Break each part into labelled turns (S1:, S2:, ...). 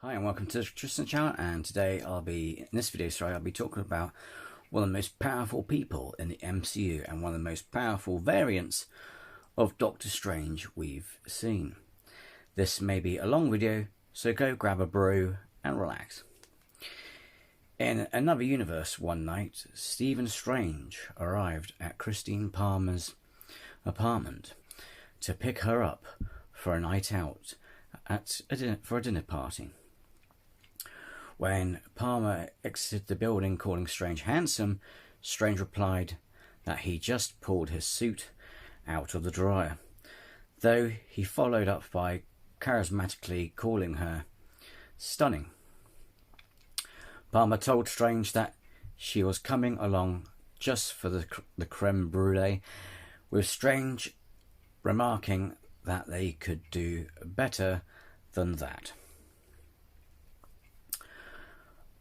S1: Hi and welcome to the Tristan channel, and today I'll be talking about one of the most powerful people in the MCU and one of the most powerful variants of Doctor Strange we've seen. This may be a long video, so go grab a brew and relax. In another universe one night, Stephen Strange arrived at Christine Palmer's apartment to pick her up for a night out for a dinner party. When Palmer exited the building calling Strange handsome, Strange replied that he just pulled his suit out of the dryer, though he followed up by charismatically calling her stunning. Palmer told Strange that she was coming along just for the creme brulee, with Strange remarking that they could do better than that.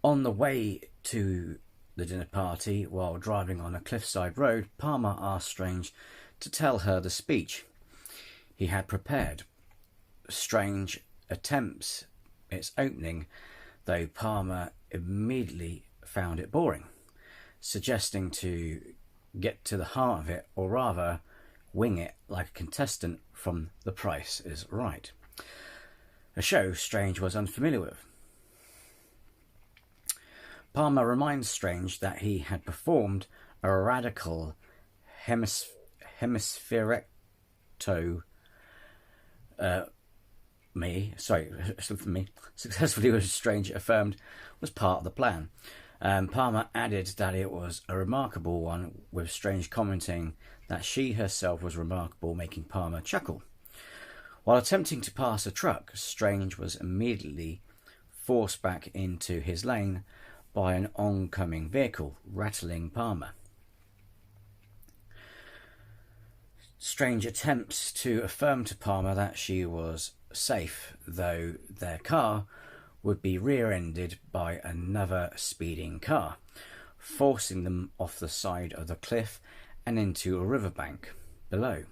S1: On the way to the dinner party, while driving on a cliffside road, Palmer asked Strange to tell her the speech he had prepared. Strange attempts its opening, though Palmer immediately found it boring, suggesting to get to the heart of it, or rather wing it like a contestant from The Price is Right, a show Strange was unfamiliar with. Palmer reminds Strange that he had performed a radical hemispherectomy, successfully, which Strange affirmed was part of the plan. Palmer added that it was a remarkable one, with Strange commenting that she herself was remarkable, making Palmer chuckle. While attempting to pass a truck, Strange was immediately forced back into his lane by an oncoming vehicle, rattling Palmer. Strange attempts to affirm to Palmer that she was safe, though their car would be rear-ended by another speeding car, forcing them off the side of the cliff and into a riverbank below.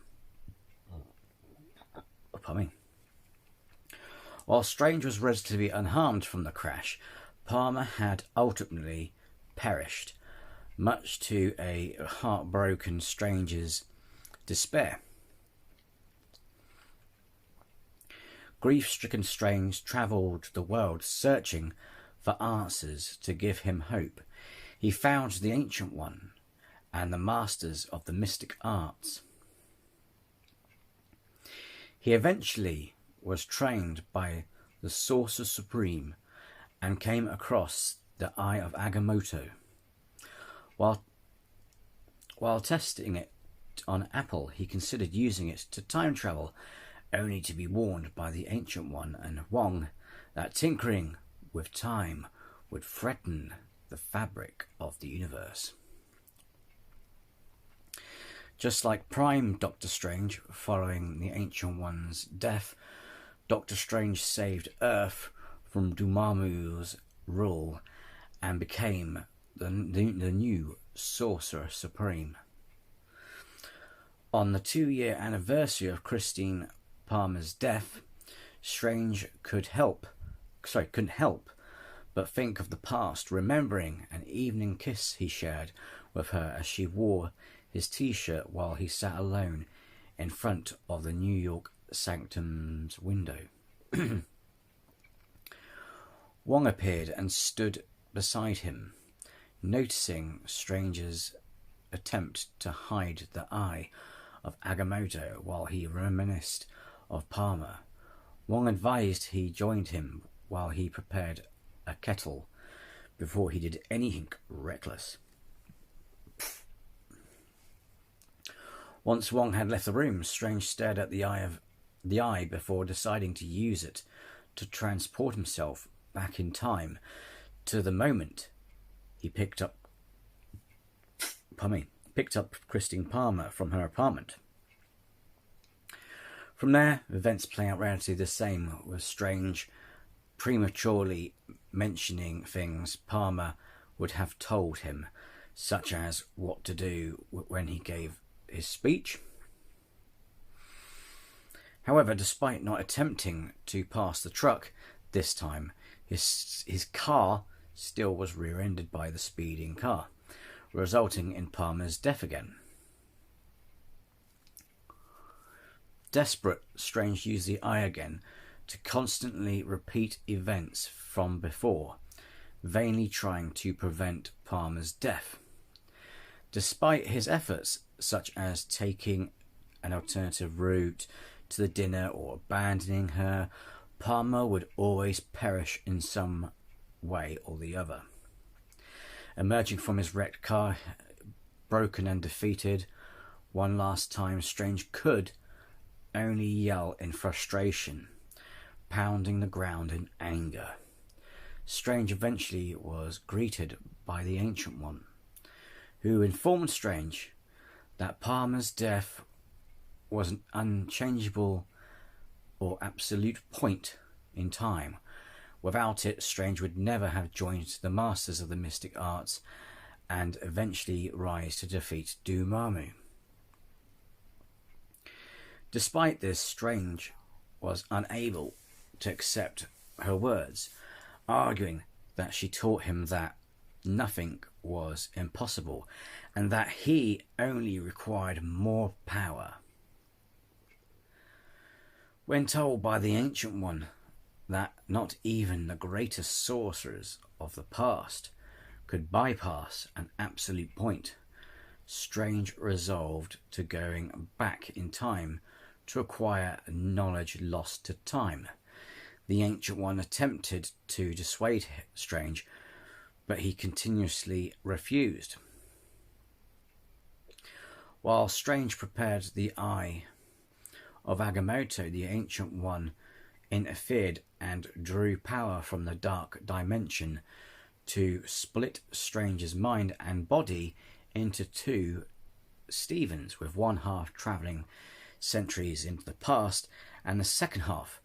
S1: While Strange was relatively unharmed from the crash, Palmer had ultimately perished, much to a heartbroken Strange's despair. Grief-stricken Strange travelled the world searching for answers to give him hope. He found the Ancient One and the masters of the mystic arts. He eventually was trained by the Sorcerer Supreme and came across the Eye of Agamotto. While testing it on Apple, he considered using it to time travel, only to be warned by the Ancient One and Wong that tinkering with time would threaten the fabric of the universe. Just like Prime Doctor Strange, following the Ancient One's death, Doctor Strange saved Earth from Dormammu's rule and became the new Sorcerer Supreme. On the 2-year anniversary of Christine Palmer's death, Strange couldn't help but think of the past, remembering an evening kiss he shared with her as she wore his t-shirt while he sat alone in front of the New York Sanctum's window. Wong appeared and stood beside him, noticing Strange's attempt to hide the Eye of Agamotto while he reminisced of Palmer. Wong advised he joined him while he prepared a kettle before he did anything reckless. Once Wong had left the room, Strange stared at the eye before deciding to use it to transport himself back in time to the moment he picked up Christine Palmer from her apartment. From there, events play out relatively the same, with Strange prematurely mentioning things Palmer would have told him, such as what to do when he gave his speech. However, despite not attempting to pass the truck, This time, his car still was rear-ended by the speeding car, resulting in Palmer's death again. Desperate, Strange used the eye again to constantly repeat events from before, vainly trying to prevent Palmer's death. Despite his efforts, such as taking an alternative route to the dinner or abandoning her, Palmer would always perish in some way or the other. Emerging from his wrecked car, broken and defeated, one last time Strange could only yell in frustration, pounding the ground in anger. Strange eventually was greeted by the Ancient One, who informed Strange that Palmer's death was an unchangeable or absolute point in time. Without it, Strange would never have joined the Masters of the Mystic Arts and eventually rise to defeat Dormammu. Despite this, Strange was unable to accept her words, arguing that she taught him that nothing was impossible and that he only required more power. When told by the Ancient One that not even the greatest sorcerers of the past could bypass an absolute point, Strange resolved to going back in time to acquire knowledge lost to time. The Ancient One attempted to dissuade Strange, but he continuously refused. While Strange prepared the Eye of Agamotto, the Ancient One interfered and drew power from the dark dimension to split Strange's mind and body into two Stephens, with one half travelling centuries into the past and the second half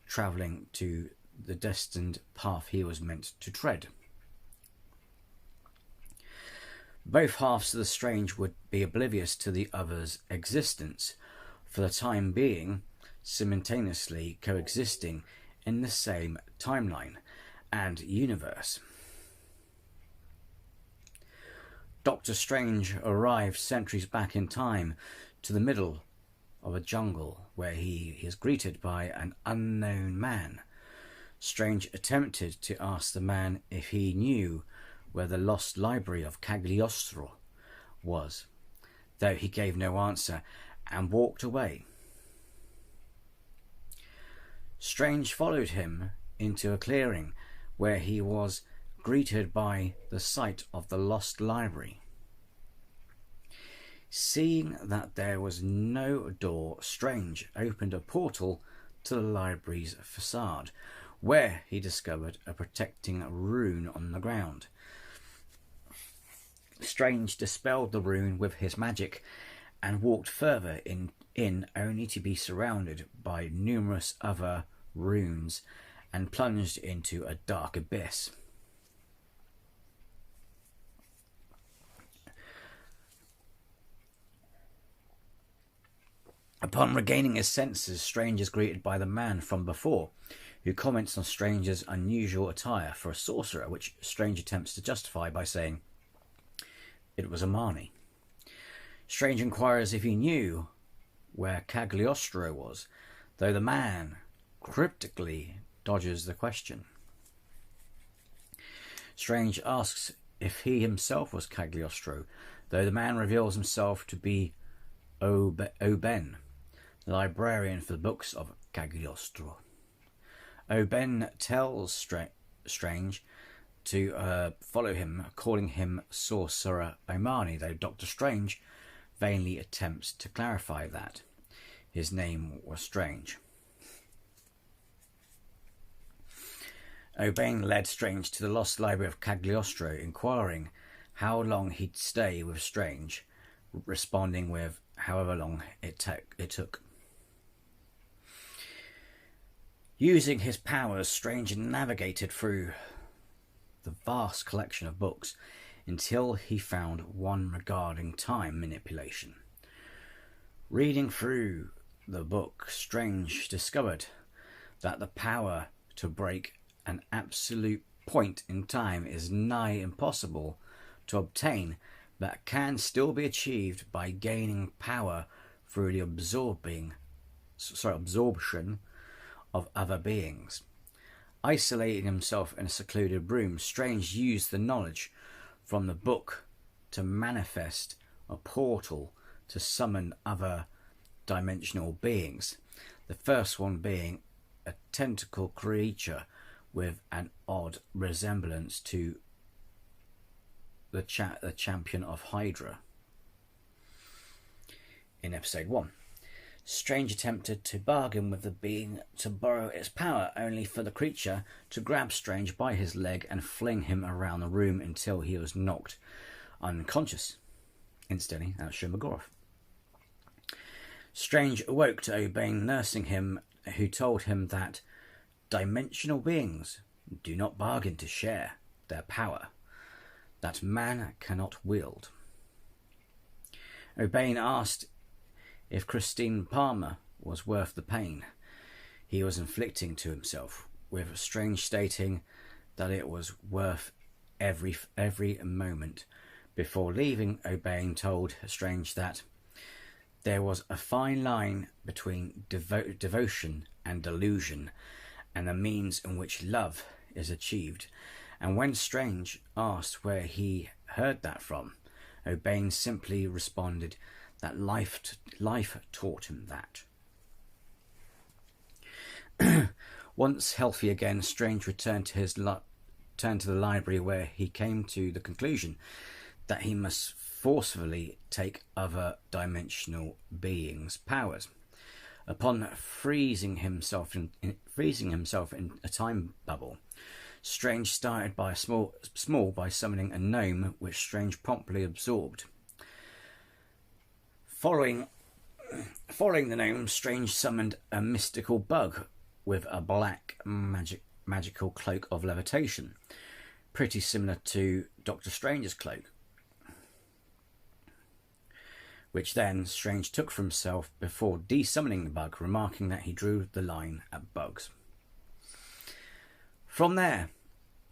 S1: travelling to the destined path he was meant to tread. Both halves of the Strange would be oblivious to the other's existence, for the time being simultaneously coexisting in the same timeline and universe. Doctor Strange arrived centuries back in time to the middle of a jungle where he is greeted by an unknown man. Strange attempted to ask the man if he knew where the lost library of Cagliostro was, though he gave no answer and walked away. Strange followed him into a clearing where he was greeted by the sight of the lost library. Seeing that there was no door, Strange opened a portal to the library's facade, where he discovered a protecting rune on the ground. Strange dispelled the rune with his magic and walked further in only to be surrounded by numerous other runes and plunged into a dark abyss. Upon regaining his senses, Strange is greeted by the man from before, who comments on Strange's unusual attire for a sorcerer, which Strange attempts to justify by saying it was Armani. Strange inquires if he knew where Cagliostro was, though the man cryptically dodges the question. Strange asks if he himself was Cagliostro, though the man reveals himself to be Oben, the librarian for the books of Cagliostro. Oben tells Strange to follow him, calling him Sorcerer Omani, though Dr. Strange vainly attempts to clarify that his name was Strange. Oben led Strange to the lost library of Cagliostro, inquiring how long he'd stay with Strange, responding with however long it took. Using his powers, Strange navigated through the vast collection of books until he found one regarding time manipulation. Reading through the book, Strange discovered that the power to break an absolute point in time is nigh impossible to obtain, but can still be achieved by gaining power through the absorption of other beings. Isolating himself in a secluded room, Strange used the knowledge from the book to manifest a portal to summon other dimensional beings. The first one being a tentacle creature with an odd resemblance to the champion of Hydra. In episode 1, Strange attempted to bargain with the being to borrow its power, only for the creature to grab Strange by his leg and fling him around the room until he was knocked unconscious. Instantly, that was Shumagorath. Strange awoke to O'Bane nursing him, who told him that dimensional beings do not bargain to share their power that man cannot wield. O'Bane asked if Christine Palmer was worth the pain he was inflicting to himself, with Strange stating that it was worth every moment. Before leaving, O'Bane told Strange that there was a fine line between devotion and delusion, and the means in which love is achieved. And when Strange asked where he heard that from, O'Bane simply responded that life taught him that. Once healthy again, Strange returned to the library, where he came to the conclusion that he must forcefully take other dimensional beings' powers. Upon freezing himself in a time bubble, Strange started by small by summoning a gnome, which Strange promptly absorbed. Following the gnome, Strange summoned a mystical bug with a black magical cloak of levitation, pretty similar to Doctor Strange's cloak, which then Strange took for himself before de-summoning the bug, remarking that he drew the line at bugs. From there,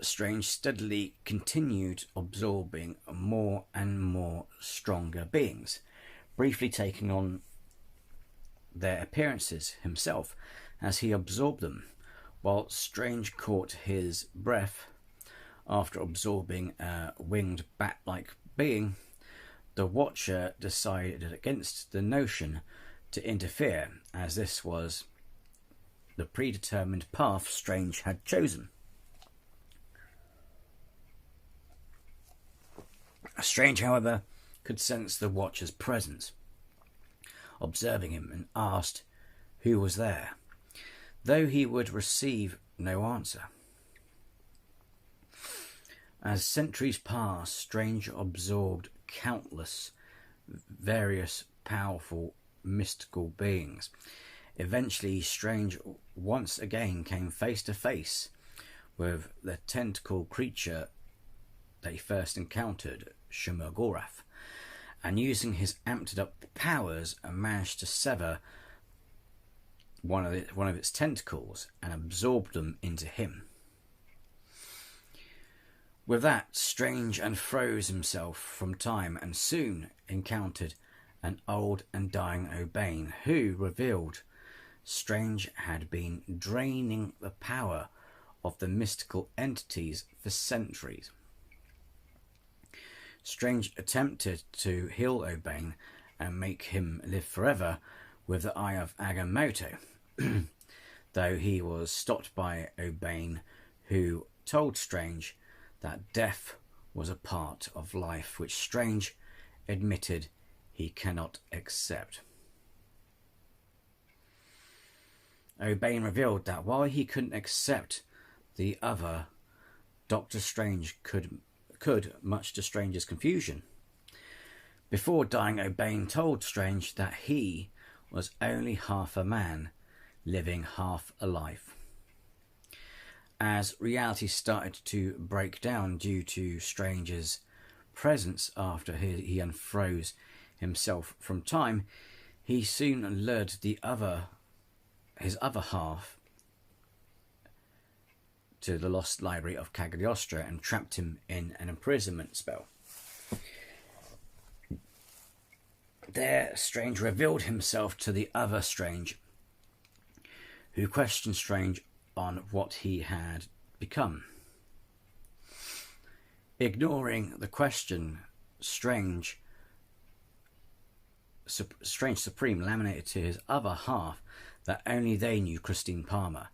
S1: Strange steadily continued absorbing more and more stronger beings, briefly taking on their appearances himself as he absorbed them, while Strange caught his breath after absorbing a winged bat-like being. The Watcher decided against the notion to interfere, as this was the predetermined path Strange had chosen. Strange, however, could sense the Watcher's presence, observing him, and asked who was there, though he would receive no answer. As centuries passed, Strange absorbed countless various powerful mystical beings. Eventually, Strange once again came face to face with the tentacle creature that he first encountered, Shumagorath, and using his amped up powers, managed to sever one of its tentacles and absorb them into him. With that, Strange unfroze himself from time and soon encountered an old and dying O'Bane, who revealed Strange had been draining the power of the mystical entities for centuries. Strange attempted to heal O'Bane and make him live forever with the Eye of Agamotto, though he was stopped by O'Bane, who told Strange that death was a part of life, which Strange admitted he cannot accept. O'Bane revealed that while he couldn't accept the other, Doctor Strange could, much to Strange's confusion. Before dying, O'Bane told Strange that he was only half a man, living half a life. As reality started to break down due to Strange's presence after he unfroze himself from time, he soon lured his other half to the lost library of Cagliostro and trapped him in an imprisonment spell. There, Strange revealed himself to the other Strange, who questioned Strange on what he had become. Ignoring the question, Strange Supreme laminated to his other half that only they knew Christine Palmer,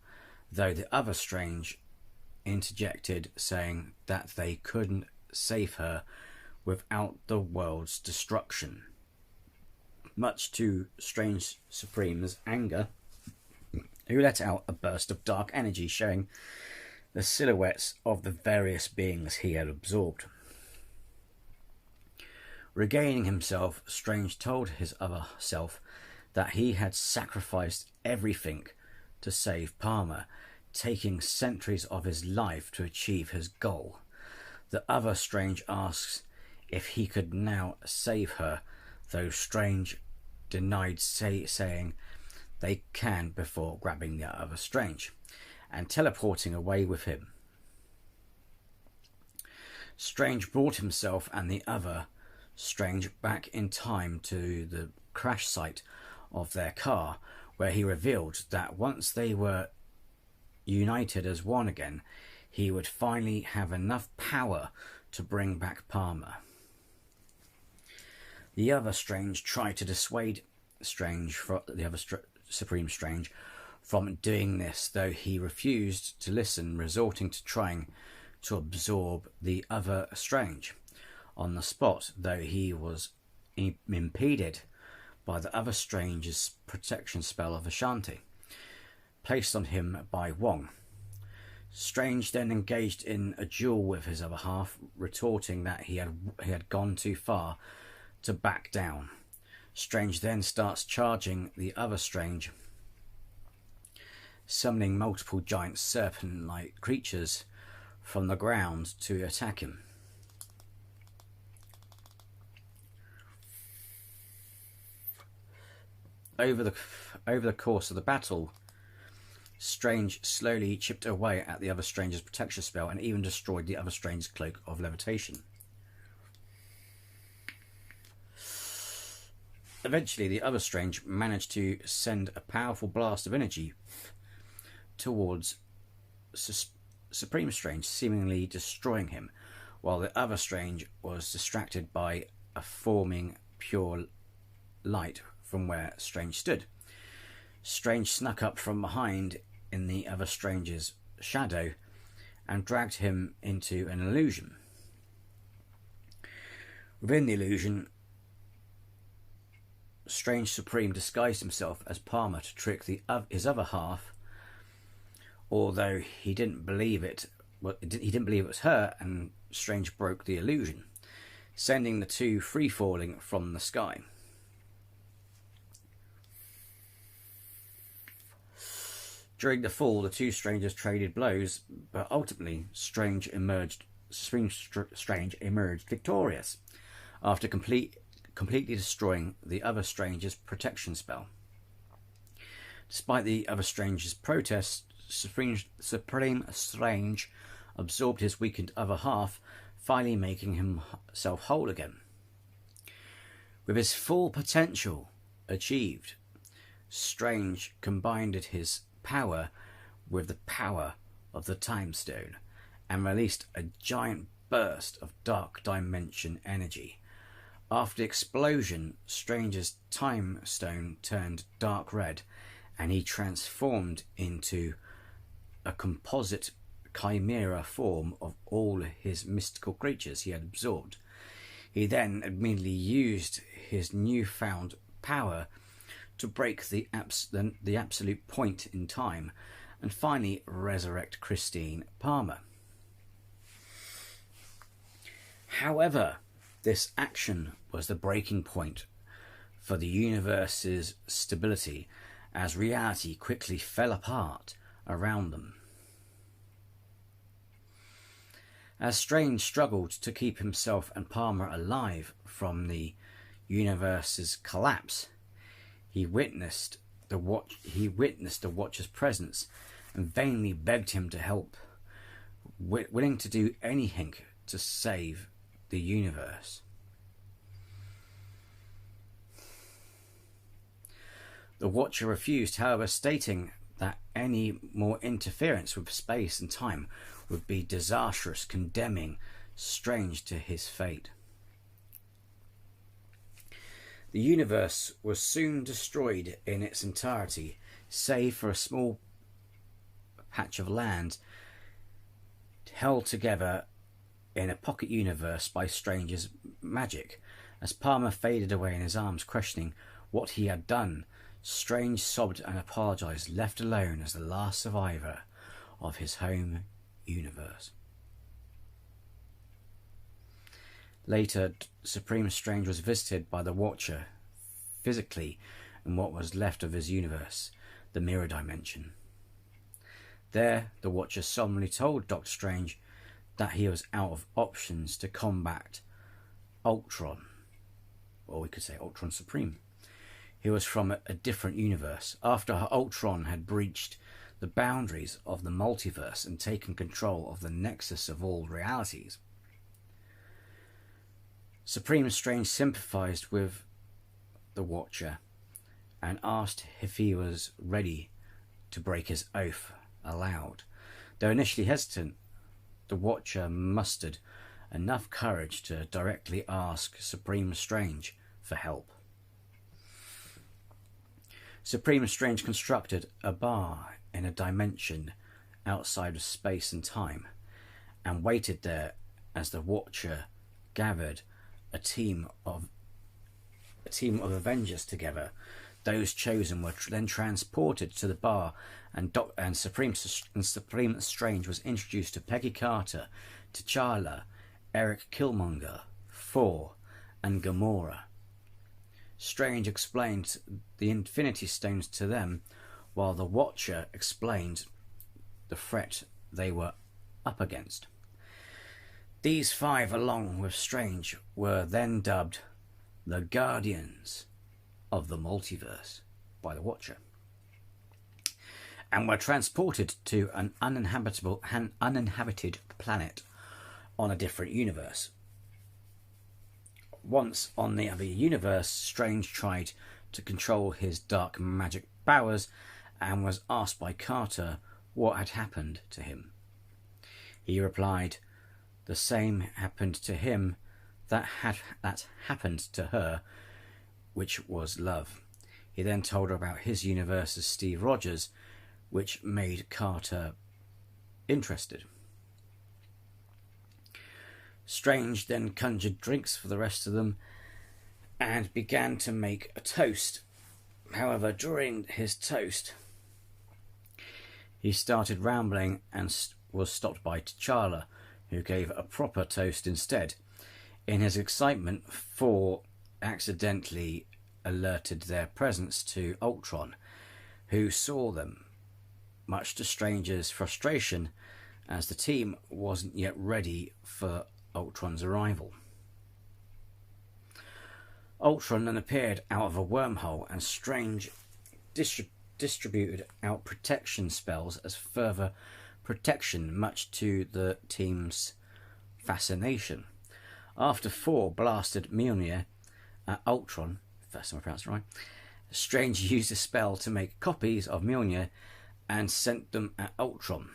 S1: though the other Strange interjected, saying that they couldn't save her without the world's destruction. Much to Strange Supreme's anger, who let out a burst of dark energy showing the silhouettes of the various beings he had absorbed. Regaining himself, Strange told his other self that he had sacrificed everything to save Palmer, taking centuries of his life to achieve his goal. The other Strange asks if he could now save her, though Strange denied, saying they can before grabbing the other Strange and teleporting away with him. Strange brought himself and the other Strange back in time to the crash site of their car, where he revealed that once they were united as one again, he would finally have enough power to bring back Palmer. The other Strange tried to dissuade Supreme Strange from doing this, though he refused to listen, resorting to trying to absorb the other Strange on the spot, though he was impeded by the other Strange's protection spell of Ashanti, placed on him by Wong. Strange then engaged in a duel with his other half, retorting that he had gone too far to back down. Strange then starts charging the other Strange, summoning multiple giant serpent-like creatures from the ground to attack him. Over the course of the battle, Strange slowly chipped away at the other Strange's protection spell and even destroyed the other Strange's cloak of levitation. Eventually, the other Strange managed to send a powerful blast of energy towards Supreme Strange, seemingly destroying him, while the other Strange was distracted by a forming pure light from where Strange stood. Strange snuck up from behind in the other Strange's shadow and dragged him into an illusion. Within the illusion, Strange Supreme disguised himself as Palmer to trick his other half, although he didn't believe it. He didn't believe it was her, and Strange broke the illusion, sending the two free-falling from the sky. During the fall, the two strangers traded blows, but ultimately Strange emerged victorious after completely destroying the other Strange's protection spell. Despite the other Strange's protests, Supreme Strange absorbed his weakened other half, finally making himself whole again. With his full potential achieved, Strange combined his power with the power of the Time Stone and released a giant burst of dark dimension energy. After the explosion, Strange's Time Stone turned dark red and he transformed into a composite chimera form of all his mystical creatures he had absorbed. He then immediately used his newfound power to break the absolute point in time and finally resurrect Christine Palmer. However, this action was the breaking point for the universe's stability, as reality quickly fell apart around them. As Strange struggled to keep himself and Palmer alive from the universe's collapse, he witnessed the Watcher's presence and vainly begged him to help, willing to do anything to save the universe. The Watcher refused, however, stating that any more interference with space and time would be disastrous, condemning Strange to his fate. The universe was soon destroyed in its entirety, save for a small patch of land held together in a pocket universe by Strange's magic. As Palmer faded away in his arms, questioning what he had done, Strange sobbed and apologised, left alone as the last survivor of his home universe. Later, Supreme Strange was visited by the Watcher physically in what was left of his universe, the mirror dimension. There, the Watcher solemnly told Doctor Strange that he was out of options to combat Ultron, or we could say Ultron Supreme. He was from a different universe, after Ultron had breached the boundaries of the multiverse and taken control of the nexus of all realities. Supreme Strange sympathised with the Watcher and asked if he was ready to break his oath aloud. Though initially hesitant, the Watcher mustered enough courage to directly ask Supreme Strange for help. Supreme Strange constructed a bar in a dimension outside of space and time and waited there as the Watcher gathered a team of Avengers together. Those chosen were then transported to the bar, and Supreme Strange was introduced to Peggy Carter, T'Challa, Eric Killmonger, Thor, and Gamora. Strange explained the Infinity Stones to them, while the Watcher explained the threat they were up against. These five, along with Strange, were then dubbed the Guardians of the Multiverse by the Watcher, and were transported to an uninhabited planet on a different universe. Once on the other universe, Strange tried to control his dark magic powers and was asked by Carter what had happened to him. He replied, "The same happened to him that happened to her, which was love." He then told her about his universe as Steve Rogers, which made Carter interested. Strange then conjured drinks for the rest of them and began to make a toast. However, during his toast, he started rambling and was stopped by T'Challa, who gave a proper toast instead. In his excitement, Thor accidentally alerted their presence to Ultron, who saw them, much to Strange's frustration, as the team wasn't yet ready for Ultron's arrival. Ultron then appeared out of a wormhole, and Strange distributed out protection spells as further protection, much to the team's fascination. After Thor blasted Mjolnir at Ultron, first time I pronounced it right, Strange used a spell to make copies of Mjolnir and sent them at Ultron.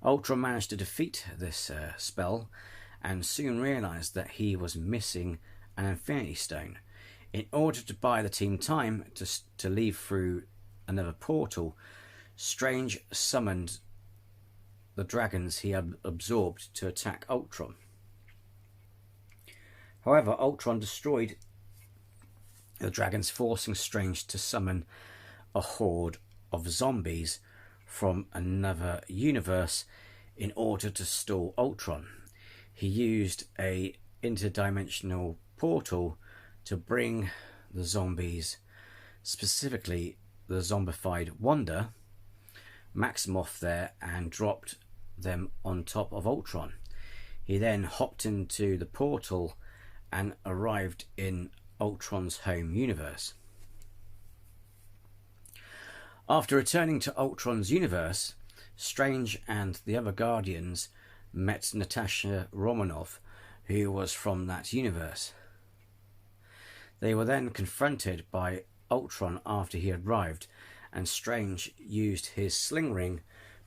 S1: Ultron managed to defeat this spell and soon realised that he was missing an Infinity Stone. In order to buy the team time to leave through another portal, Strange summoned the dragons he had absorbed to attack Ultron. However, Ultron destroyed the dragons, forcing Strange to summon a horde of zombies from another universe in order to stall Ultron. He used a interdimensional portal to bring the zombies, specifically the zombified Wanda, Maximoff there, and dropped them on top of Ultron. He then hopped into the portal and arrived in Ultron's home universe. After returning to Ultron's universe, Strange and the other Guardians met Natasha Romanoff, who was from that universe. They were then confronted by Ultron after he arrived, and Strange used his sling ring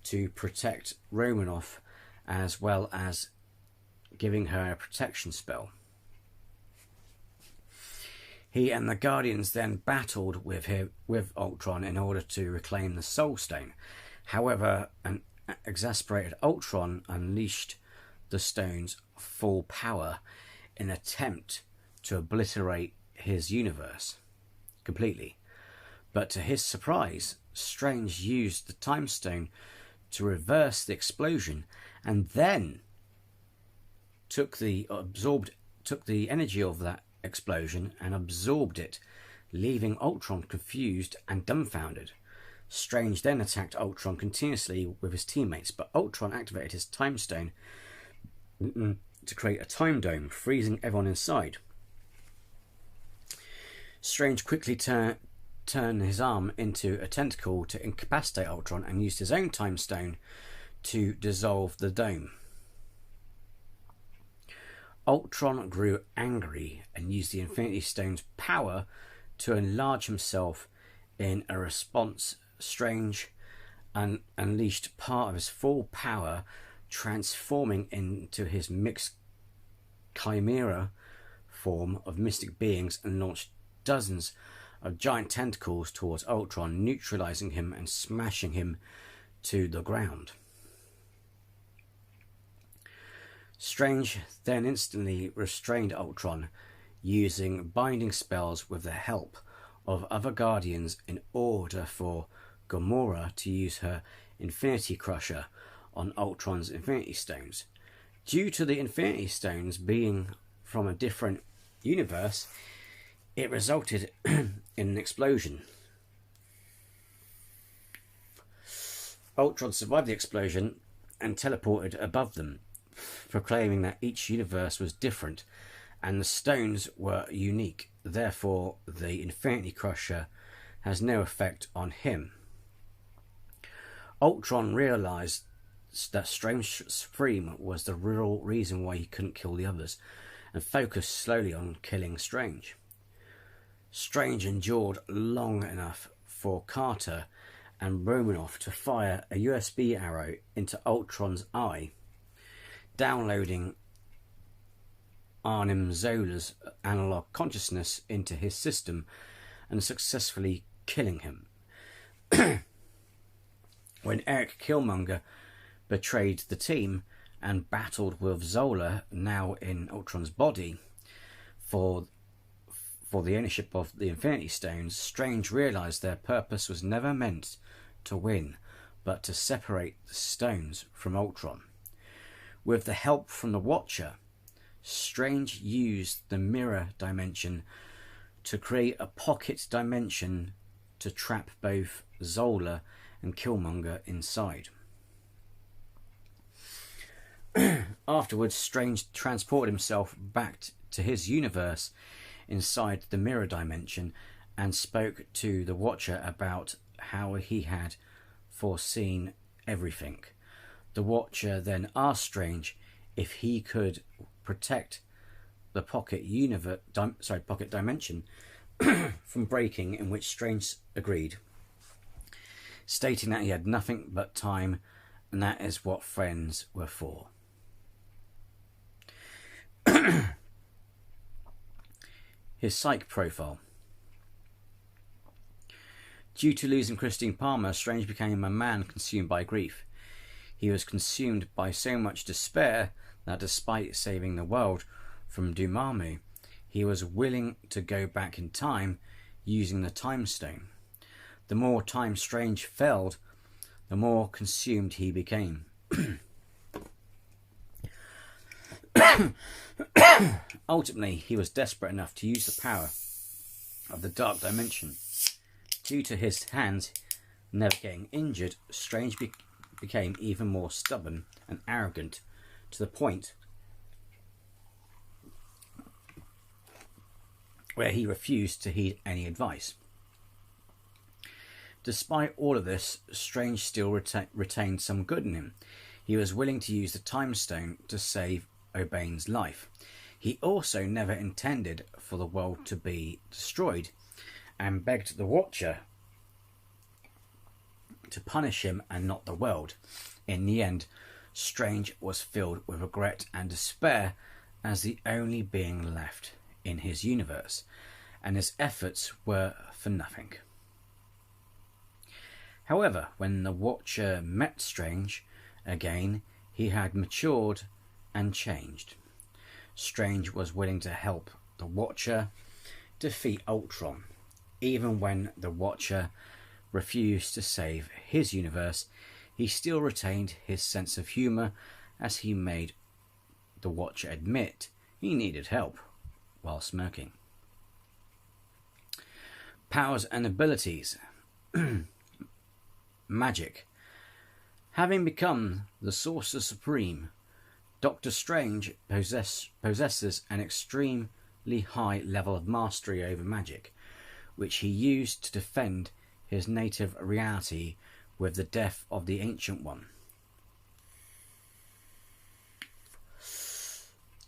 S1: to protect Romanoff, as well as giving her a protection spell. He and the Guardians then battled with Ultron in order to reclaim the Soul Stone. However, an exasperated Ultron unleashed the stone's full power in an attempt to obliterate his universe completely. But to his surprise, Strange used the Time Stone to reverse the explosion, and then took the energy of that explosion and absorbed it, leaving Ultron confused and dumbfounded. Strange then attacked Ultron continuously with his teammates, but Ultron activated his Time Stone to create a time dome, freezing everyone inside. Strange quickly turned his arm into a tentacle to incapacitate Ultron and used his own Time Stone to dissolve the dome. Ultron grew angry and used the Infinity Stone's power to enlarge himself. In a response, Strange unleashed part of his full power, transforming into his mixed chimera form of mystic beings, and launched dozens of giant tentacles towards Ultron, neutralizing him and smashing him to the ground. Strange then instantly restrained Ultron, using binding spells with the help of other Guardians in order for Gamora to use her Infinity Crusher on Ultron's Infinity Stones. Due to the Infinity Stones being from a different universe, it resulted in an explosion. Ultron survived the explosion and teleported above them, proclaiming that each universe was different and the stones were unique. Therefore, the Infinity Crusher has no effect on him. Ultron realized that Strange Supreme was the real reason why he couldn't kill the others, and focused slowly on killing Strange. Strange endured long enough for Carter and Romanoff to fire a USB arrow into Ultron's eye, downloading Arnim Zola's analog consciousness into his system and successfully killing him. When Eric Killmonger betrayed the team and battled with Zola, now in Ultron's body, for the ownership of the Infinity Stones, Strange realized their purpose was never meant to win, but to separate the stones from Ultron. With the help from the Watcher, Strange used the mirror dimension to create a pocket dimension to trap both Zola and Killmonger inside. Afterwards, Strange transported himself back to his universe inside the mirror dimension and spoke to the Watcher about how he had foreseen everything. The Watcher then asked Strange if he could protect the pocket dimension from breaking, in which Strange agreed, stating that he had nothing but time, and that is what friends were for. His psych profile. Due to losing Christine Palmer, Strange became a man consumed by grief. He was consumed by so much despair that despite saving the world from Dormammu, he was willing to go back in time using the Time Stone. The more time Strange failed, the more consumed he became. Ultimately, he was desperate enough to use the power of the Dark Dimension. Due to his hands never getting injured, Strange became even more stubborn and arrogant, to the point where he refused to heed any advice. Despite all of this, Strange still retained some good in him. He was willing to use the Time Stone to save O'Bane's life. He also never intended for the world to be destroyed, and begged the Watcher to punish him and not the world. In the end, Strange was filled with regret and despair as the only being left in his universe, and his efforts were for nothing. However, when the Watcher met Strange again, he had matured and changed. Strange was willing to help the Watcher defeat Ultron. Even when the Watcher refused to save his universe, he still retained his sense of humour as he made the Watcher admit he needed help while smirking. Powers and abilities. Magic. Having become the Sorcerer Supreme, Doctor Strange possesses an extremely high level of mastery over magic, which he used to defend his native reality with the death of the Ancient One.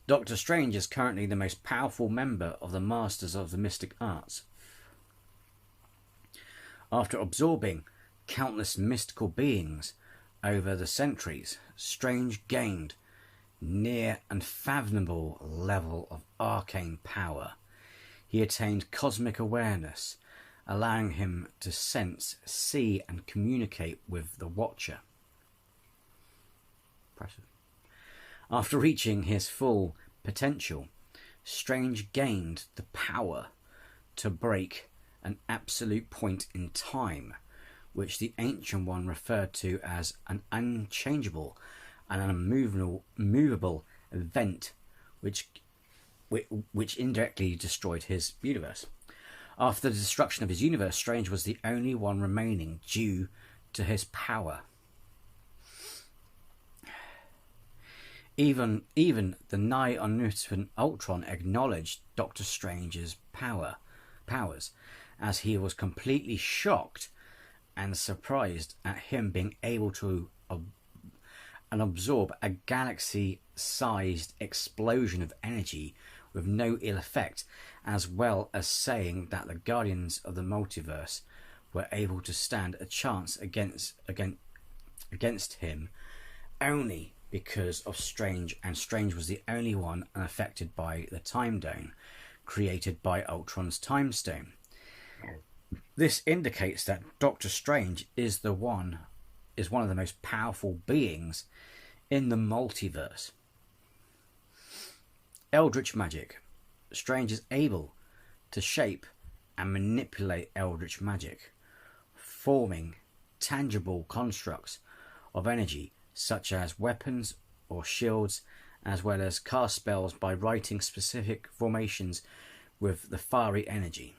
S1: Doctor Strange is currently the most powerful member of the Masters of the Mystic Arts. After absorbing countless mystical beings over the centuries, Strange gained near unfathomable level of arcane power. He attained cosmic awareness, allowing him to sense, see, and communicate with the Watcher. Impressive. After reaching his full potential, Strange gained the power to break an absolute point in time, which the Ancient One referred to as an unchangeable and an immovable event, which indirectly destroyed his universe. After the destruction of his universe, Strange was the only one remaining due to his power. Even the nigh omnipotent Ultron acknowledged Doctor Strange's powers, as he was completely shocked and surprised at him being able to absorb a galaxy-sized explosion of energy with no ill effect, as well as saying that the Guardians of the Multiverse were able to stand a chance against him only because of Strange, and Strange was the only one unaffected by the Time Stone created by Ultron's Time Stone. This indicates that Doctor Strange is one of the most powerful beings in the multiverse. Eldritch Magic. Strange is able to shape and manipulate Eldritch Magic, forming tangible constructs of energy such as weapons or shields, as well as cast spells by writing specific formations with the fiery energy.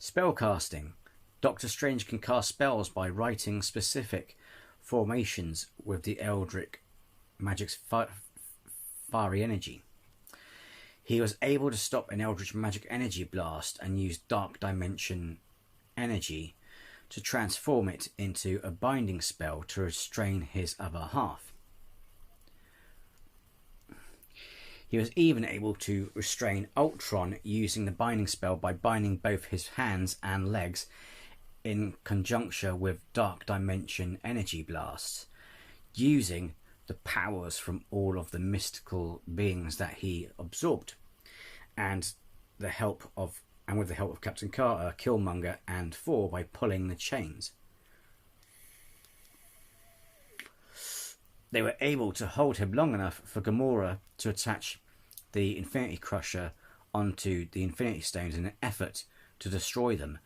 S1: Spellcasting. Doctor Strange can cast spells by writing specific formations with the Eldritch Magic's fiery energy. He was able to stop an Eldritch Magic energy blast and use Dark Dimension energy to transform it into a binding spell to restrain his other half. He was even able to restrain Ultron using the binding spell by binding both his hands and legs in conjunction with Dark Dimension energy blasts, using the powers from all of the mystical beings that he absorbed, and with the help of Captain Carter, Killmonger, and Thor by pulling the chains. They were able to hold him long enough for Gamora to attach the Infinity Crusher onto the Infinity Stones in an effort to destroy them.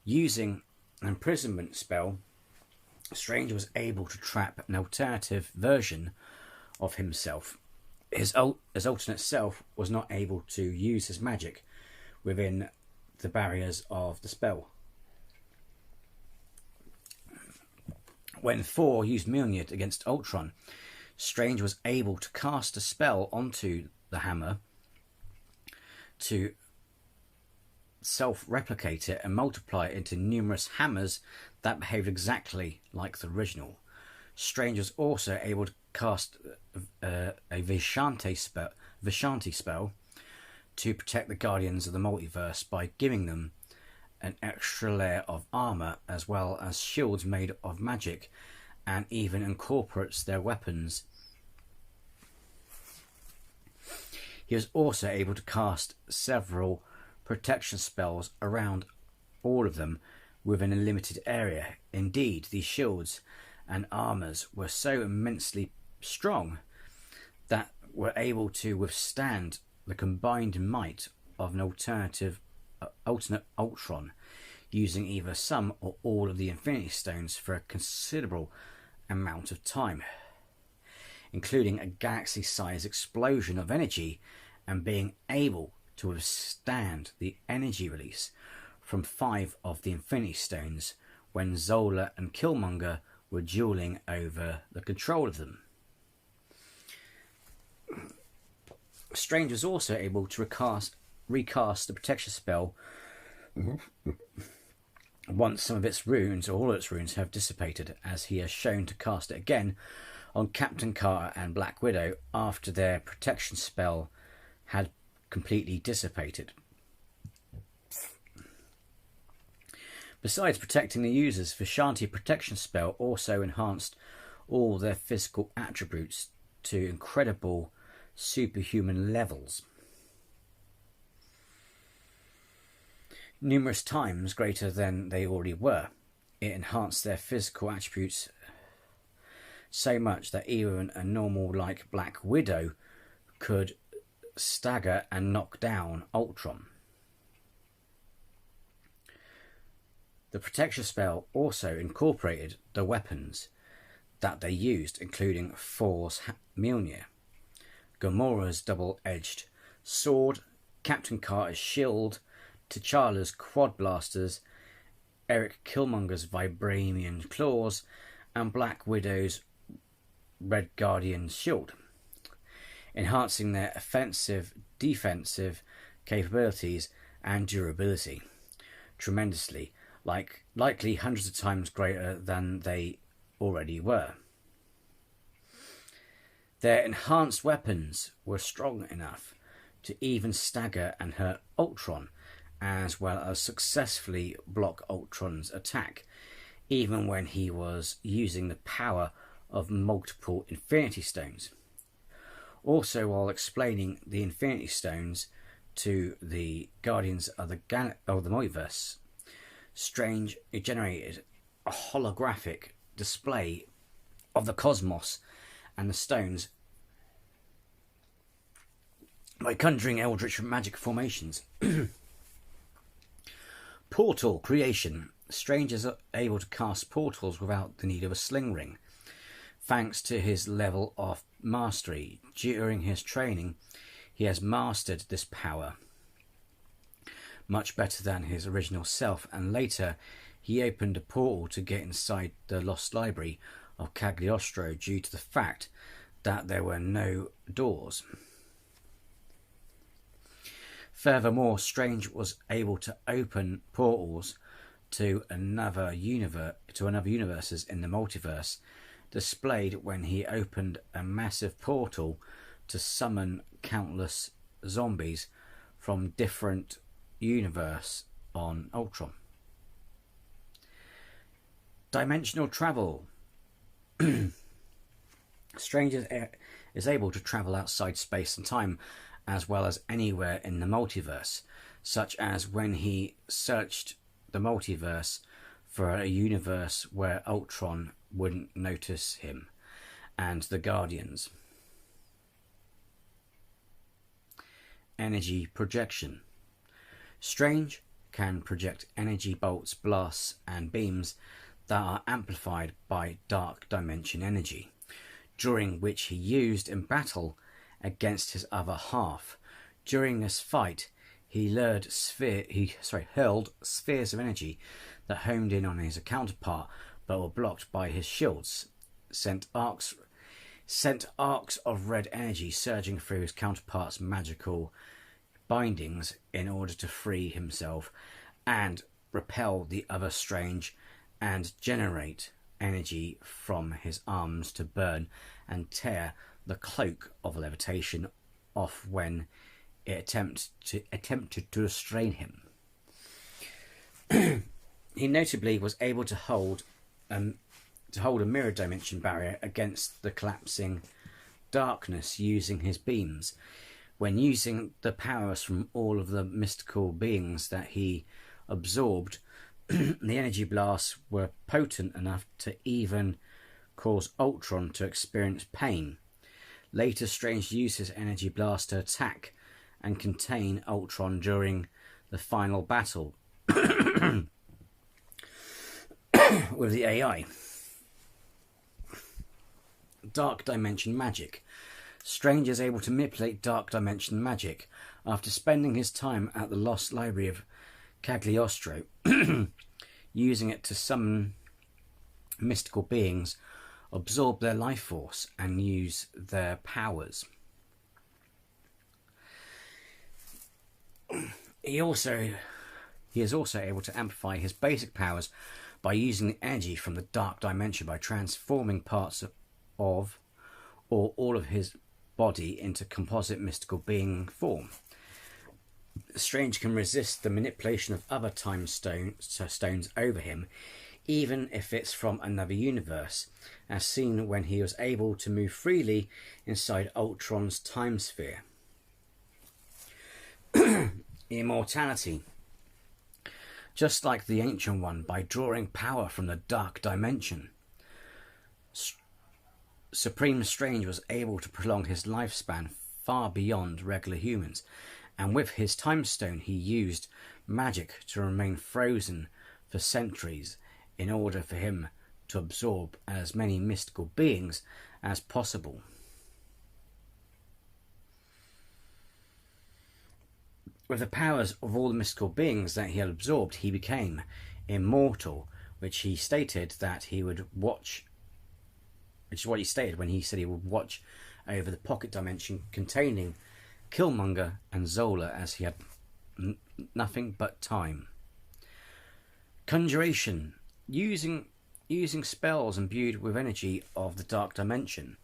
S1: Using an imprisonment spell, Strange was able to trap an alternative version of himself. His alternate self was not able to use his magic within the barriers of the spell. When Thor used Mjolnir against Ultron, Strange was able to cast a spell onto the hammer to self-replicate it and multiply it into numerous hammers that behaved exactly like the original. Strange was also able to cast a Vishanti spell to protect the Guardians of the Multiverse by giving them an extra layer of armour as well as shields made of magic, and even incorporates their weapons. He was also able to cast several protection spells around all of them within a limited area. Indeed, these shields and armours were so immensely strong that were able to withstand the combined might of an alternate Ultron, using either some or all of the Infinity Stones for a considerable amount of time, including a galaxy-sized explosion of energy, and being able to withstand the energy release from 5 of the Infinity Stones when Zola and Killmonger were dueling over the control of them. Strange was also able to recast the protection spell once some of its runes, or all its runes, have dissipated, as he has shown to cast it again on Captain Carter and Black Widow after their protection spell had completely dissipated. Besides protecting the users, Vishanti protection spell also enhanced all their physical attributes to incredible superhuman levels, numerous times greater than they already were. It enhanced their physical attributes so much that even a normal like Black Widow could stagger and knock down Ultron. The protection spell also incorporated the weapons that they used, including Thor's Mjolnir, Gamora's double-edged sword, Captain Carter's shield, T'Challa's quad blasters, Eric Killmonger's vibranium claws, and Black Widow's Red Guardian's shield, enhancing their offensive, defensive capabilities and durability tremendously, likely hundreds of times greater than they already were. Their enhanced weapons were strong enough to even stagger and hurt Ultron, as well as successfully block Ultron's attack, even when he was using the power of multiple Infinity Stones. Also, while explaining the Infinity Stones to the Guardians of the Multiverse, Strange generated a holographic display of the cosmos and the stones by conjuring Eldritch Magic formations. Portal creation. Strange is able to cast portals without the need of a sling ring, thanks to his level of mastery. During his training, he has mastered this power much better than his original self, and later he opened a portal to get inside the lost library of Cagliostro due to the fact that there were no doors. Furthermore, Strange was able to open portals to another universes in the multiverse, displayed when he opened a massive portal to summon countless zombies from different universe on Ultron. Dimensional travel. Strange is able to travel outside space and time, as well as anywhere in the multiverse, such as when he searched the multiverse for a universe where Ultron wouldn't notice him and the Guardians. Energy projection. Strange can project energy bolts, blasts, and beams that are amplified by dark dimension energy, during which he used in battle against his other half. During this fight, he hurled spheres of energy that homed in on his counterpart but were blocked by his shields, sent arcs of red energy surging through his counterpart's magical bindings in order to free himself and repel the other Strange and generate energy from his arms to burn and tear the cloak of Levitation off when it attempted to restrain him. He notably was able to hold a mirror dimension barrier against the collapsing darkness using his beams. When using the powers from all of the mystical beings that he absorbed, the energy blasts were potent enough to even cause Ultron to experience pain. Later, Strange used his energy blast to attack and contain Ultron during the final battle with the AI. Dark Dimension Magic. Strange is able to manipulate Dark Dimension Magic after spending his time at the Lost Library of Cagliostro, using it to summon mystical beings, absorb their life force, and use their powers. He is also able to amplify his basic powers by using the energy from the Dark Dimension by transforming parts of or all of his body into composite mystical being form. Strange can resist the manipulation of other time stones over him, even if it's from another universe, as seen when he was able to move freely inside Ultron's time sphere. Immortality. Just like the Ancient One, by drawing power from the Dark Dimension, Supreme Strange was able to prolong his lifespan far beyond regular humans, and with his time stone he used magic to remain frozen for centuries in order for him to absorb as many mystical beings as possible. With the powers of all the mystical beings that he had absorbed, he became immortal, which he stated that he would watch, which is what he stated when he said he would watch over the pocket dimension containing Killmonger and Zola, as he had nothing but time. Conjuration. Using spells imbued with energy of the Dark Dimension.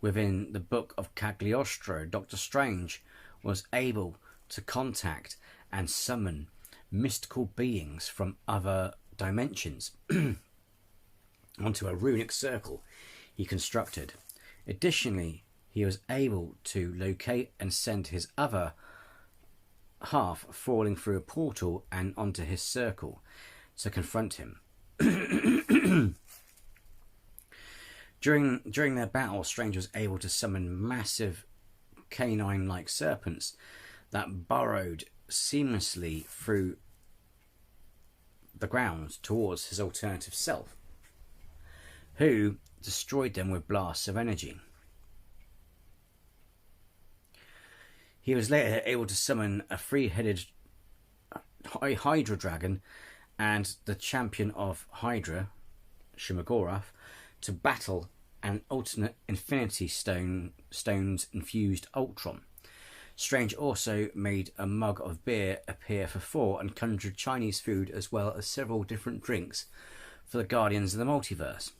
S1: Within the Book of Cagliostro, Doctor Strange was able to contact and summon mystical beings from other dimensions onto a runic circle he constructed. Additionally, he was able to locate and send his other half falling through a portal and onto his circle to confront him. During their battle, Strange was able to summon massive canine-like serpents that burrowed seamlessly through the ground towards his alternative self, who destroyed them with blasts of energy. He was later able to summon a three-headed Hydra dragon and the champion of Hydra, Shumagorath, to battle an alternate Infinity Stones infused Ultron. Strange also made a mug of beer appear for Thor and conjured Chinese food as well as several different drinks for the Guardians of the Multiverse.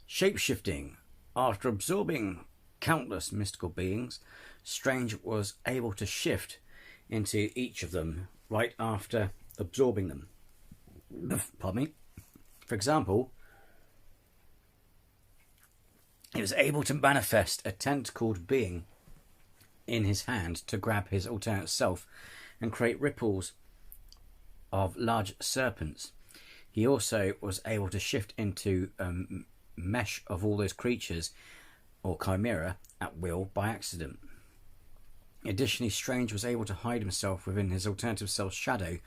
S1: Shapeshifting. After absorbing countless mystical beings, Strange was able to shift into each of them right after absorbing them. Pardon me. For example, he was able to manifest a tentacled being in his hand to grab his alternate self and create ripples of large serpents. He also was able to shift into a mesh of all those creatures or chimera at will by accident. Additionally, Strange was able to hide himself within his alternative self's shadow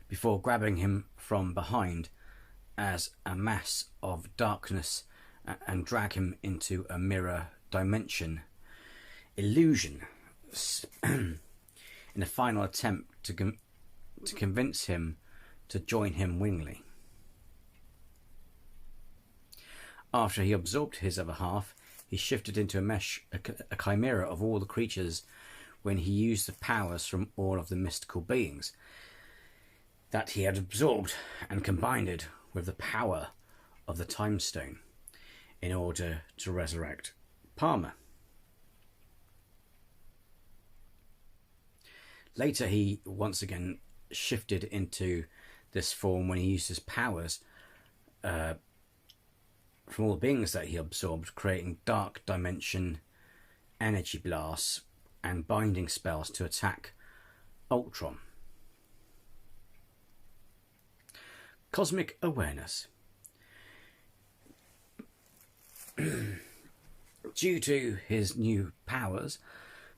S1: before grabbing him from behind as a mass of darkness and drag him into a mirror dimension illusion in a final attempt to convince him to join him willingly. After he absorbed his other half, he shifted into a chimera of all the creatures when he used the powers from all of the mystical beings that he had absorbed and combined it with the power of the Time Stone in order to resurrect Palmer. Later he once again shifted into this form when he used his powers from all the beings that he absorbed, creating dark dimension energy blasts and binding spells to attack Ultron. Cosmic awareness. Due to his new powers,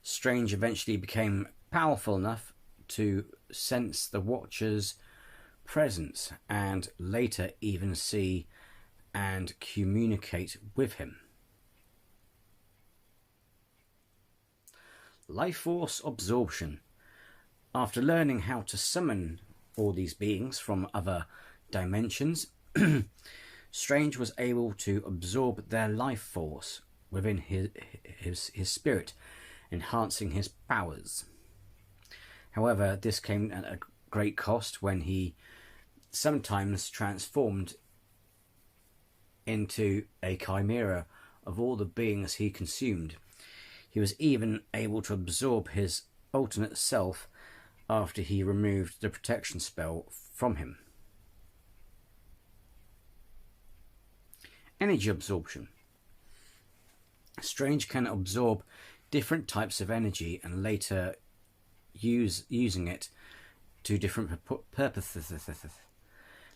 S1: Strange eventually became powerful enough to sense the Watcher's presence and later even see and communicate with him. Life force absorption. After learning how to summon all these beings from other dimensions, Strange was able to absorb their life force within his spirit, enhancing his powers. However, this came at a great cost when he sometimes transformed into a chimera of all the beings he consumed. He was even able to absorb his alternate self after he removed the protection spell from him. Energy absorption. Strange can absorb different types of energy and later using it to different purposes,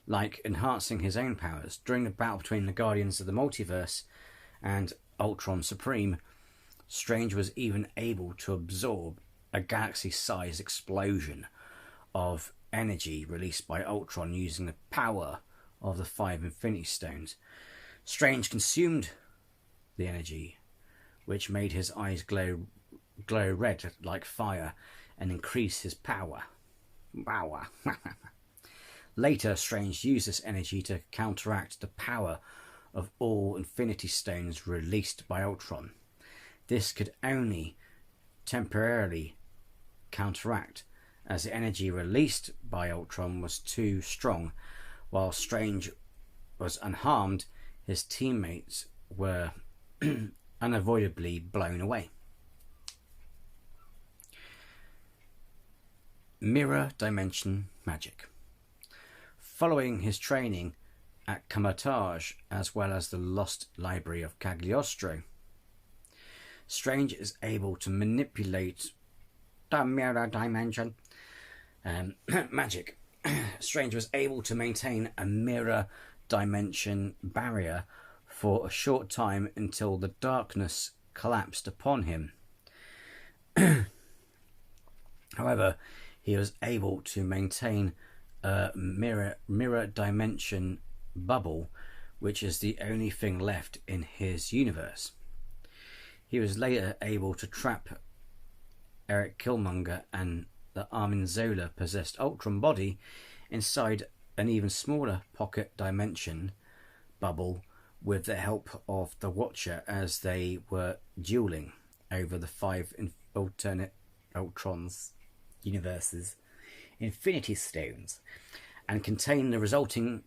S1: like enhancing his own powers. During the battle between the Guardians of the Multiverse and Ultron Supreme, Strange was even able to absorb a galaxy-sized explosion of energy released by Ultron using the power of the 5 Infinity Stones. Strange consumed the energy, which made his eyes glow red like fire and increase his power. Later, Strange used this energy to counteract the power of all Infinity Stones released by Ultron. This could only temporarily counteract, as the energy released by Ultron was too strong. While Strange was unharmed, his teammates were unavoidably blown away. Mirror dimension magic. Following his training at Kamar-Taj, as well as the Lost Library of Cagliostro, Strange is able to manipulate the mirror dimension magic. Strange was able to maintain a mirror dimension barrier for a short time until the darkness collapsed upon him. However, he was able to maintain a mirror dimension bubble, which is the only thing left in his universe. He was later able to trap Eric Killmonger and the Armin Zola possessed Ultron body inside an even smaller pocket dimension bubble with the help of the Watcher, as they were dueling over the 5 alternate Ultron's universes Infinity Stones, and contain the resulting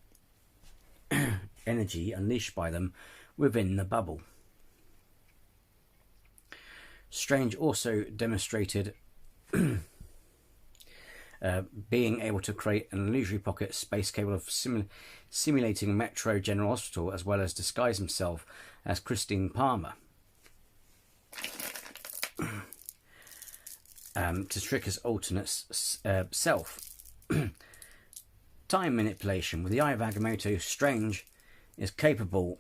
S1: energy unleashed by them within the bubble. Strange also demonstrated being able to create an illusory pocket space capable of simulating Metro General Hospital, as well as disguise himself as Christine Palmer to trick his alternate self. Time manipulation. With the Eye of Agamotto, Strange is capable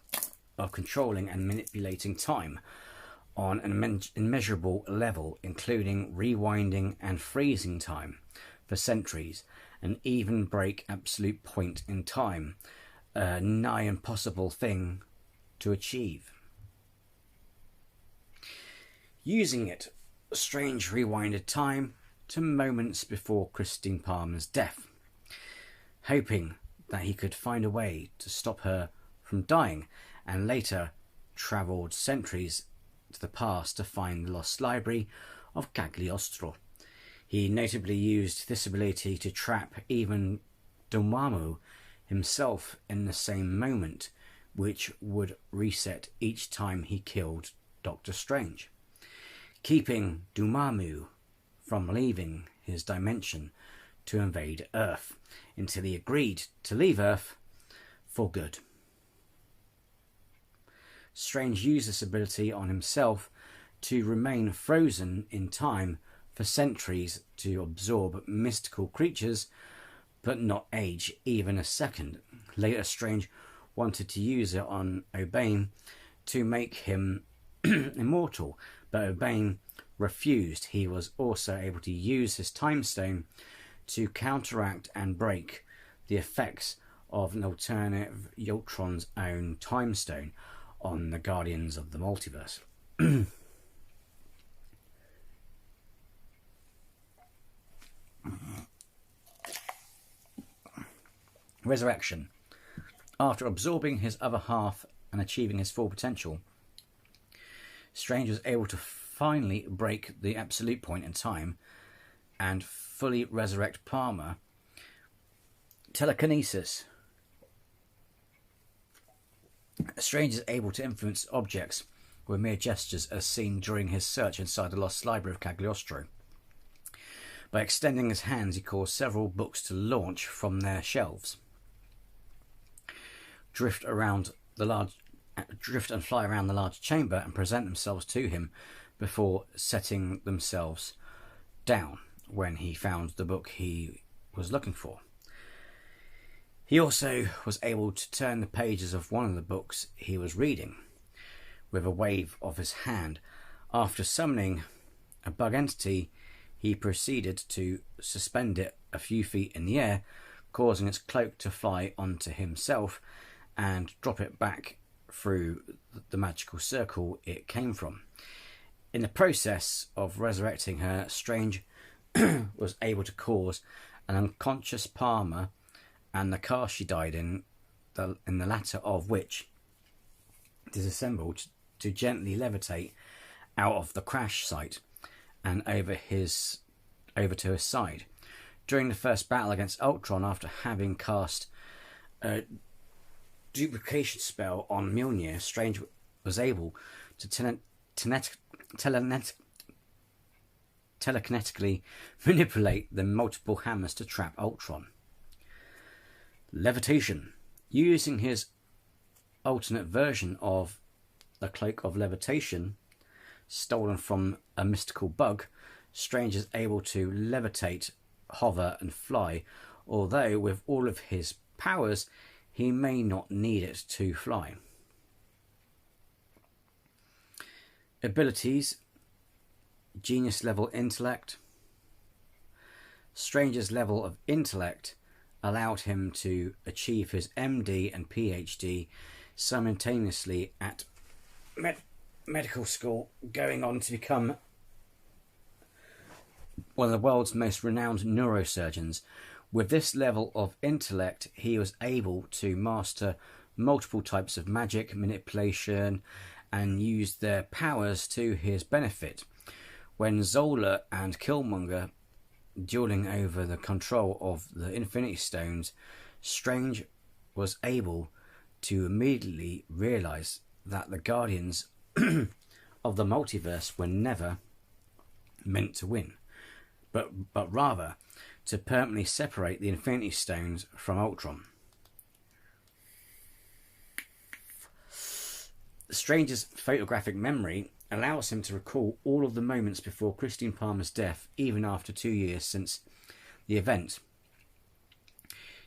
S1: of controlling and manipulating time on an immeasurable level, including rewinding and freezing time for centuries, and even break absolute point in time, a nigh impossible thing to achieve. Using it, Strange rewinded time to moments before Christine Palmer's death, hoping that he could find a way to stop her from dying, and later travelled centuries to the past to find the lost library of Cagliostro. He notably used this ability to trap even Dormammu himself in the same moment, which would reset each time he killed Doctor Strange, keeping Dormammu from leaving his dimension to invade Earth until he agreed to leave Earth for good. Strange used this ability on himself to remain frozen in time for centuries to absorb mystical creatures, but not age even a second. Later, Strange wanted to use it on O'Bane to make him immortal, but O'Bane refused. He was also able to use his time stone to counteract and break the effects of an alternative Ultron's own time stone on the Guardians of the Multiverse. Resurrection. After absorbing his other half and achieving his full potential, Strange was able to finally break the absolute point in time and fully resurrect Palmer. Telekinesis. Strange is able to influence objects with mere gestures, as seen during his search inside the lost library of Cagliostro. By extending his hands, he caused several books to launch from their shelves, drift and fly around the large chamber and present themselves to him before setting themselves down when he found the book he was looking for. He also was able to turn the pages of one of the books he was reading with a wave of his hand. After summoning a bug entity, he proceeded to suspend it a few feet in the air, causing its cloak to fly onto himself and drop it back through the magical circle it came from. In the process of resurrecting her, Strange was able to cause an unconscious Palmer and the car she died in the latter of which disassembled to gently levitate out of the crash site and over to his side. During the first battle against Ultron, after having cast a duplication spell on Mjolnir, Strange was able to telekinetically manipulate the multiple hammers to trap Ultron. Levitation. Using his alternate version of the Cloak of Levitation, stolen from a mystical bug, Strange is able to levitate, hover and fly, although with all of his powers he may not need it to fly. Abilities. Genius level intellect. Strange's level of intellect allowed him to achieve his MD and PhD simultaneously at medical school, going on to become one of the world's most renowned neurosurgeons. With this level of intellect, he was able to master multiple types of magic, manipulation, and use their powers to his benefit. When Zola and Killmonger dueling over the control of the Infinity Stones, Strange was able to immediately realise that the Guardians of the Multiverse were never meant to win, but rather to permanently separate the Infinity Stones from Ultron. Strange's photographic memory allows him to recall all of the moments before Christine Palmer's death, even after 2 years since the event.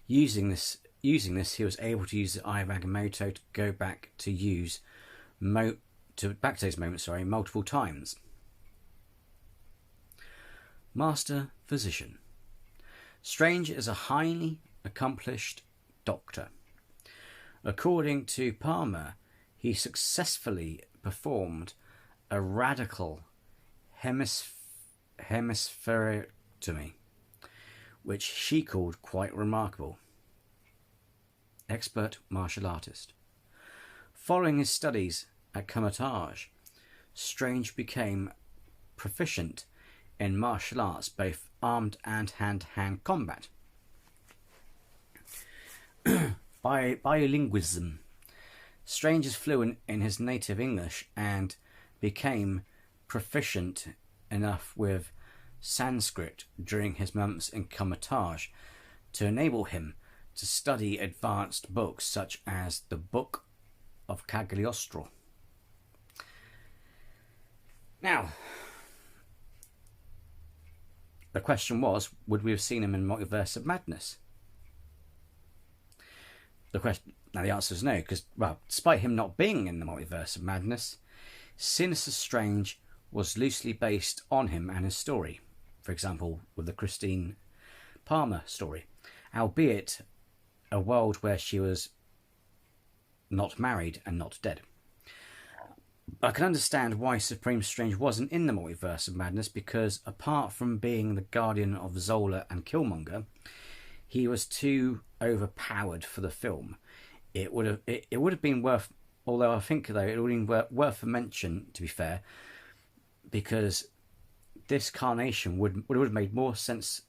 S1: Using this, he was able to use the Eye of Agamotto to go back to use back to those moments, multiple times. Master Physician. Strange is a highly accomplished doctor. According to Palmer, he successfully performed a radical hemispherectomy, which she called quite remarkable. Expert martial artist. Following his studies at Hermitage, Strange became proficient in martial arts, both armed and hand-to-hand combat. Bilingualism. Strange is fluent in his native English and became proficient enough with Sanskrit during his months in Comitage to enable him to study advanced books such as the Book of Cagliostro. Now, the question was, would we have seen him in Multiverse of Madness? Now the answer is no, because, well, despite him not being in the Multiverse of Madness, Sinister Strange was loosely based on him and his story. For example, with the Christine Palmer story, albeit a world where she was not married and not dead. I can understand why Supreme Strange wasn't in the Multiverse of Madness, because apart from being the guardian of Zola and Killmonger, he was too overpowered for the film. It would have been worth, although I think though it would have been worth a mention, to be fair, because this carnation would have made more sense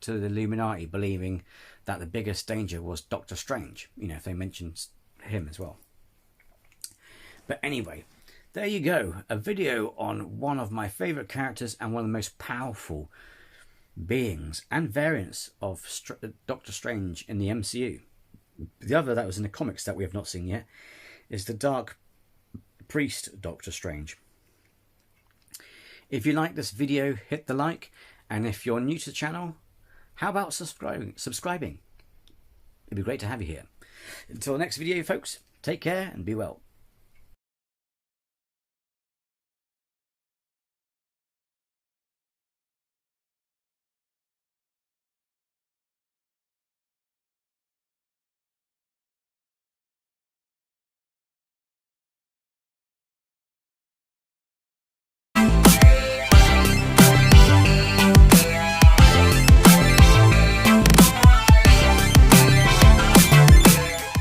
S1: to the Illuminati, believing that the biggest danger was Doctor Strange, you know, if they mentioned him as well. But anyway, there you go, a video on one of my favourite characters and one of the most powerful beings and variants of Doctor Strange in the MCU. The other that was in the comics that we have not seen yet is the Dark Priest Doctor Strange. If you like this video, hit the like, and if you're new to the channel, how about subscribing? It'd be great to have you here. Until the next video, folks, take care and be well.